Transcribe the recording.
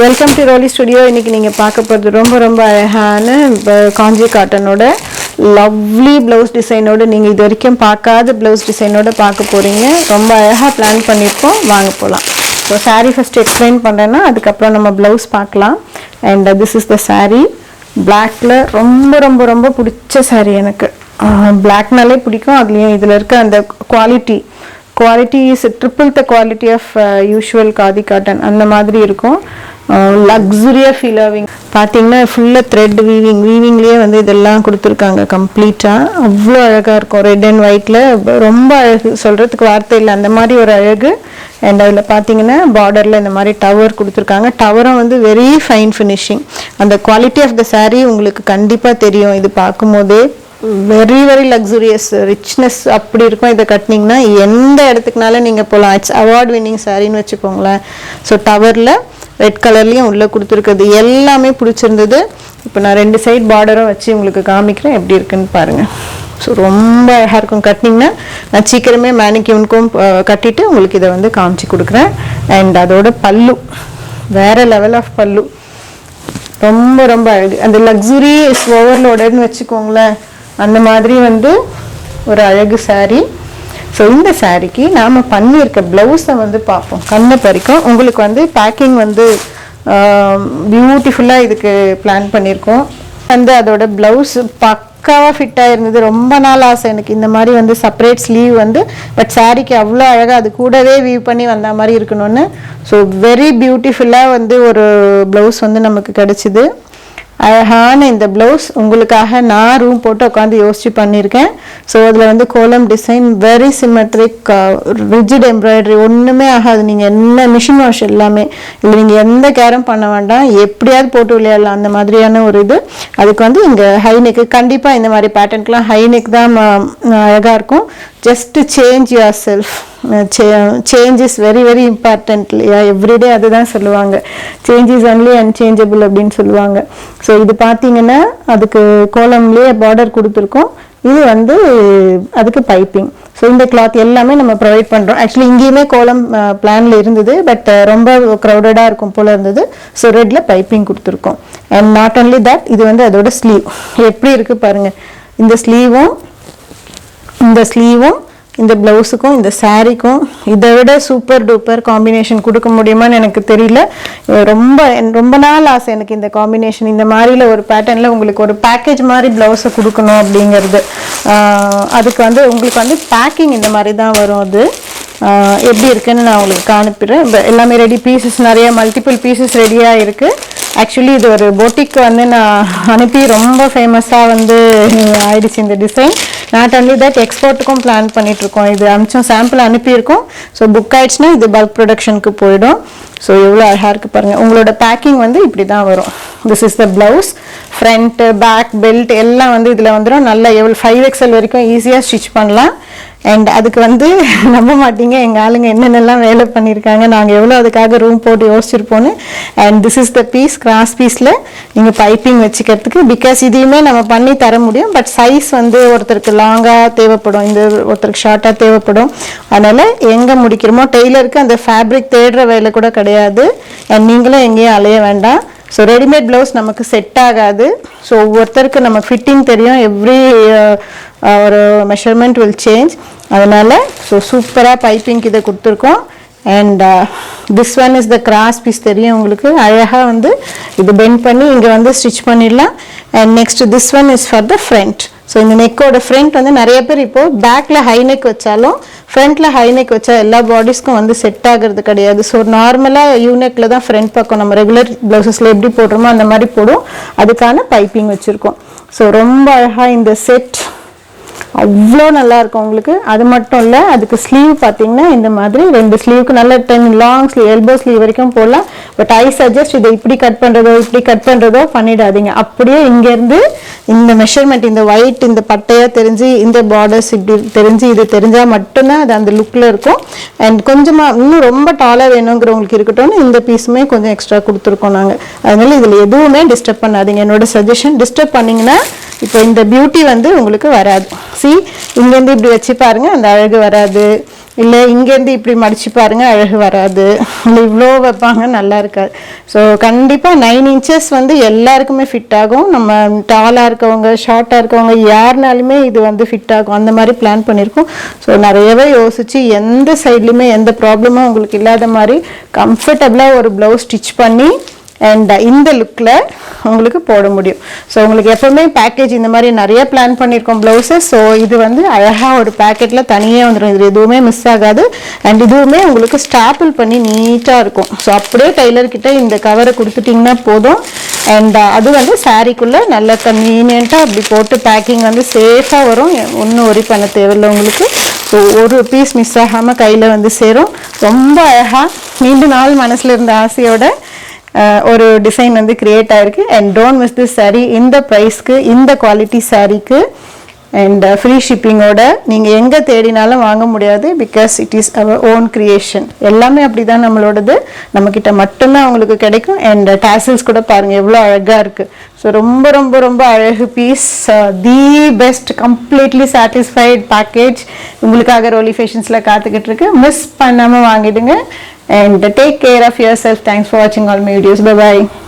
Welcome to ரோலி studio. இன்றைக்கி நீங்கள் பார்க்க போகிறது ரொம்ப அழகான காஞ்சி காட்டனோட லவ்லி ப்ளவுஸ் டிசைனோடு நீங்கள் இது வரைக்கும் பார்க்காத ப்ளவுஸ் டிசைனோடு பார்க்க போகிறீங்க. ரொம்ப அழகாக பிளான் பண்ணியிருக்கோம். வாங்க போகலாம். ஸோ சாரீ ஃபஸ்ட்டு எக்ஸ்பிளைன் பண்ணுறேன்னா அதுக்கப்புறம் நம்ம ப்ளவுஸ் பார்க்கலாம். அண்ட் திஸ் இஸ் த சாரீ. பிளாக்ல ரொம்ப பிடிச்ச சாரீ எனக்கு. பிளாக்னாலே பிடிக்கும். அதுலேயும் இதில் இருக்க அந்த quality is triple the quality of usual khadi cotton அந்த மாதிரி இருக்கும். லக்ஸுரியாக ஃபீல் ஆவீங்க. பார்த்தீங்கன்னா ஃபுல்லாக த்ரெட் வீவிங்லேயே வந்து இதெல்லாம் கொடுத்துருக்காங்க கம்ப்ளீட்டாக. அவ்வளோ அழகாக இருக்கும். ரெட் அண்ட் ஒயிட்டில் ரொம்ப அழகு, சொல்கிறதுக்கு வார்த்தை இல்லை, அந்த மாதிரி ஒரு அழகு. அண்ட் அதில் பார்த்தீங்கன்னா பார்டரில் இந்த மாதிரி டவர் கொடுத்துருக்காங்க. டவரும் வந்து வெரி ஃபைன் ஃபினிஷிங். அந்த குவாலிட்டி ஆஃப் த சாரீ உங்களுக்கு கண்டிப்பாக தெரியும். இது பார்க்கும்போதே வெரி லக்ஸுரியஸ் ரிச்னஸ் அப்படி இருக்கும். இதை கட்டினீங்கன்னா எந்த இடத்துக்குனாலும் நீங்கள் போகலாம். இட்ஸ் அவார்ட் வின்னிங் சாரின்னு வச்சுக்கோங்களேன். ஸோ டவரில் ரெட் கலர்லேயும் உள்ளே கொடுத்துருக்குது. எல்லாமே பிடிச்சிருந்தது. இப்போ நான் 2 சைட் பார்டரும் வச்சு உங்களுக்கு காமிக்கிறேன் எப்படி இருக்குன்னு பாருங்கள். ஸோ ரொம்ப அழகாக இருக்கும். கட்டினீங்கன்னா நான் சீக்கிரமே மேனிக்யூனுக்கும் கட்டிட்டு உங்களுக்கு இதை வந்து காமிச்சு கொடுக்குறேன். அண்ட் அதோட பல்லு வேறு லெவல் ஆஃப் பல்லு. ரொம்ப அழகு. அந்த லக்ஸுரி இஸ் ஓவர்லோடன்னு வச்சுக்கோங்களேன். அந்த மாதிரி வந்து ஒரு அழகு சாரீ. ஸோ இந்த சாரீக்கு நாம் பண்ணியிருக்க ப்ளவுஸை வந்து பார்ப்போம். கண்ணை பறிக்கும். உங்களுக்கு வந்து பேக்கிங் வந்து பியூட்டிஃபுல்லாக இதுக்கு பிளான் பண்ணியிருக்கோம். வந்து அதோட ப்ளவுஸ் பக்காவாக ஃபிட்டாக இருந்தது. ரொம்ப நாள் ஆசை எனக்கு இந்த மாதிரி வந்து செப்பரேட் ஸ்லீவ் வந்து, பட் சாரீக்கு அவ்வளோ அழகாக அது கூடவே வீவ் பண்ணி வந்த மாதிரி இருக்கணும்னு. ஸோ வெரி பியூட்டிஃபுல்லாக வந்து ஒரு ப்ளவுஸ் வந்து நமக்கு கிடச்சிது. அழகான இந்த ப்ளவுஸ் உங்களுக்காக நான் ரூம் போட்டு உட்காந்து யோசிச்சு பண்ணியிருக்கேன். ஸோ அதில் வந்து கோலம் design very symmetric, rigid embroidery, ஒன்றுமே ஆகாது. நீங்கள் என்ன மிஷின் வாஷ் எல்லாமே இல்லை, நீங்கள் எந்த கேரும் பண்ண வேண்டாம், எப்படியாவது போட்டு விளையாடலாம் அந்த மாதிரியான ஒரு இது. அதுக்கு வந்து இங்கே ஹைநெக்கு கண்டிப்பாக இந்த மாதிரி பேட்டர்னுக்குலாம் ஹைநெக் தான் அழகாக இருக்கும். Just change your self. Change is very important இல்லையா? எவ்ரிடே அதுதான் சொல்லுவாங்க. சேஞ்ச் இஸ் ஒன்லி அன்சேஞ்சபிள் அப்படின்னு சொல்லுவாங்க. ஸோ இது பார்த்தீங்கன்னா அதுக்கு கோலம்லேயே பார்டர் கொடுத்துருக்கோம். இது வந்து அதுக்கு பைப்பிங். ஸோ இந்த கிளாத் எல்லாமே நம்ம ப்ரொவைட் பண்ணுறோம். ஆக்சுவலி இங்கேயுமே கோலம் பிளானில் இருந்தது, பட் ரொம்ப க்ரௌடடாக இருக்கும் போல் இருந்தது. ஸோ ரெட்டில் பைப்பிங் கொடுத்துருக்கோம். அண்ட் நாட் ஒன்லி தட், இது வந்து அதோட ஸ்லீவ் எப்படி இருக்குது பாருங்கள். இந்த ஸ்லீவும் இந்த ப்ளவுஸுக்கும் இந்த சாரீக்கும் இதை விட சூப்பர் டூப்பர் காம்பினேஷன் கொடுக்க முடியுமான்னு எனக்கு தெரியல. ரொம்ப நாள் ஆசை எனக்கு இந்த காம்பினேஷன். இந்த மாதிரியில் ஒரு பேட்டர்னில் உங்களுக்கு ஒரு பேக்கேஜ் மாதிரி ப்ளவுஸை கொடுக்கணும் அப்படிங்கிறது. அதுக்கு வந்து உங்களுக்கு வந்து பேக்கிங் இந்த மாதிரி தான் வரும். அது எப்படி இருக்குன்னு நான் உங்களுக்கு காணிப்பிடுறேன். எல்லாமே ரெடி பீசஸ், நிறைய மல்டிபிள் பீசஸ் ரெடியாக இருக்குது. ஆக்சுவலி இது ஒரு போட்டிக்கு வந்து நான் அனுப்பி ரொம்ப ஃபேமஸாக வந்து ஆயிடுச்சு இந்த டிசைன். நாட் ஒன்லி தட், எக்ஸ்போர்ட்டுக்கும் பிளான் பண்ணிகிட்ருக்கோம். இது அமிச்சம் சாம்பிள் அனுப்பியிருக்கோம். ஸோ புக் ஆயிடுச்சுன்னா இது பல்க் ப்ரொடக்ஷனுக்கு போயிடும். ஸோ எவ்வளோ அழகாக இருக்குது பாருங்கள். உங்களோட பேக்கிங் வந்து இப்படி தான் வரும். This is the blouse. Front back belt எல்லாம் வந்து இதில் வந்துடும். நல்லா எவ்வளோ 5XL வரைக்கும் ஈஸியாக ஸ்டிச் பண்ணலாம். அண்ட் அதுக்கு வந்து நம்ப மாட்டீங்க எங்கள் ஆளுங்க என்னென்னலாம் வேலை பண்ணியிருக்காங்க, நாங்கள் எவ்வளோ அதுக்காக ரூம் போட்டு யோசிச்சிருப்போன்னு. And this is the piece, cross பீஸில் நீங்கள் பைப்பிங் வச்சுக்கிறதுக்கு. பிகாஸ் இதையுமே நம்ம பண்ணி தர முடியும், பட் சைஸ் வந்து ஒருத்தருக்கு லாங்காக தேவைப்படும், இந்த ஒருத்தருக்கு ஷார்ட்டாக தேவைப்படும். அதனால் எங்கே முடிக்கிறோமோ, டெய்லருக்கு அந்த ஃபேப்ரிக் தேடுற வேலை கூட கிடையாது. அண்ட் நீங்களும் எங்கேயும் அலைய வேண்டாம். ஸோ ரெடிமேட் ப்ளவுஸ் நமக்கு செட் ஆகாது. ஸோ ஒவ்வொருத்தருக்கு நம்ம ஃபிட்டிங் தெரியும். எவ்ரி ஒரு மெஷர்மெண்ட் வில் சேஞ்ச். அதனால் ஸோ சூப்பராக பைப்பிங் இதை கொடுத்துருக்கோம். And this one is the cross piece. தெரியும் உங்களுக்கு, அழகாக வந்து இது பெண்ட் பண்ணி இங்கே வந்து ஸ்டிச் பண்ணிடலாம். And next this one is for the front. So இந்த நெக்கோட ஃப்ரண்ட் வந்து நிறைய பேர் இப்போது பேக்கில் ஹை நெக் வச்சாலும் ஃப்ரண்ட்டில் ஹை நெக் வச்சா எல்லா பாடிஸ்க்கும் வந்து செட் ஆகிறது கிடையாது. ஸோ நார்மலாக யூனெக்கில் தான் ஃப்ரண்ட் பக்கம் நம்ம ரெகுலர் ப்ளவுசஸில் எப்படி போடுறோமோ அந்த மாதிரி போடும். அதுக்கான பைப்பிங் வச்சுருக்கோம். ஸோ ரொம்ப அழகாக இந்த செட் அவ்வளோ நல்லாயிருக்கும் உங்களுக்கு. அது மட்டும் இல்லை, அதுக்கு ஸ்லீவ் பார்த்தீங்கன்னா இந்த மாதிரி 2 ஸ்லீவுக்கு நல்ல 10 லாங் ஸ்லீவ், எல்போ ஸ்லீவ் வரைக்கும் போடலாம். பட் ஐ சஜஸ்ட் இதை இப்படி கட் பண்ணுறதோ பண்ணிடாதீங்க. அப்படியே இங்கேருந்து இந்த மெஷர்மெண்ட், இந்த ஒயிட், இந்த பட்டையாக தெரிஞ்சு, இந்த பார்டர்ஸ் இப்படி தெரிஞ்சு, இது தெரிஞ்சால் மட்டும்தான் அது அந்த லுக்கில் இருக்கும். அண்ட் கொஞ்சமாக இன்னும் ரொம்ப டாலாக வேணுங்கிறவங்களுக்கு இருக்கட்டும்னு இந்த பீஸுமே கொஞ்சம் எக்ஸ்ட்ரா கொடுத்துருக்கோம் நாங்கள். அதனால இதில் எதுவுமே டிஸ்டர்ப் பண்ணாதீங்க. என்னோட சஜஷன், டிஸ்டர்ப் பண்ணிங்கன்னா இப்போ இந்த பியூட்டி வந்து உங்களுக்கு வராது. சி இங்கேருந்து இப்படி வச்சு பாருங்கள், அந்த அழகு வராது. இல்லை இங்கேருந்து இப்படி மடிச்சு பாருங்க அழகு வராது, இல்லை இவ்வளோ வைப்பாங்க நல்லா இருக்காது. ஸோ கண்டிப்பாக 9 inches வந்து எல்லாருக்குமே ஃபிட் ஆகும். நம்ம டாலாக இருக்கவங்க ஷார்ட்டாக இருக்கவங்க யாருனாலுமே இது வந்து ஃபிட் ஆகும், அந்த மாதிரி பிளான் பண்ணியிருக்கோம். ஸோ நிறையவே யோசிச்சு எந்த சைட்லையுமே எந்த ப்ராப்ளமும் உங்களுக்கு இல்லாத மாதிரி கம்ஃபர்டபுளாக ஒரு ப்ளவுஸ் ஸ்டிச் பண்ணி அண்ட் இந்த லுக்கில் உங்களுக்கு போட முடியும். ஸோ உங்களுக்கு எப்போவுமே பேக்கேஜ் இந்த மாதிரி நிறைய பிளான் பண்ணியிருக்கோம் ப்ளவுஸஸ். ஸோ இது வந்து அழகாக ஒரு பேக்கெட்டில் தனியாக வந்துடும், இது எதுவுமே மிஸ் ஆகாது. அண்ட் இதுவுமே உங்களுக்கு ஸ்டாப்பிள் பண்ணி நீட்டாக இருக்கும். ஸோ அப்படியே டெய்லர்கிட்ட இந்த கவரை கொடுத்துட்டிங்கன்னா போதும். அண்ட் அது வந்து சாரீக்குள்ளே நல்ல கன்வீனியண்ட்டாக அப்படி போட்டு பேக்கிங் வந்து சேஃபாக வரும், ஒன்றும் ஒரி பண்ண தேவையில்லை உங்களுக்கு. ஸோ ஒரு பீஸ் மிஸ் ஆகாமல் கையில் வந்து சேரும். ரொம்ப அழகாக நீண்ட நாள் மனசில் இருந்த ஆசையோட ஒரு டிசைன் வந்து கிரியேட் ஆயிருக்கு. And don't miss this sari. இந்த ப்ரைஸ்க்கு இந்த குவாலிட்டி சாரீக்கு அண்ட் ஃப்ரீ ஷிப்பிங்கோட நீங்கள் எங்கே தேடினாலும் வாங்க முடியாது. Because it is our own creation. எல்லாமே அப்படி தான் நம்மளோடது, நம்மக்கிட்ட மட்டும்தான் உங்களுக்கு கிடைக்கும். அண்ட் டாசல்ஸ் கூட பாருங்கள் எவ்வளோ அழகாக இருக்குது. ஸோ ரொம்ப ரொம்ப ரொம்ப அழகு piece. The best completely satisfied package உங்களுக்காக ரோலி ஃபேஷன்ஸில் காத்துக்கிட்டு இருக்கு. மிஸ் பண்ணாமல் வாங்கிடுங்க. And take care of yourself. Thanks for watching all my videos. Bye bye.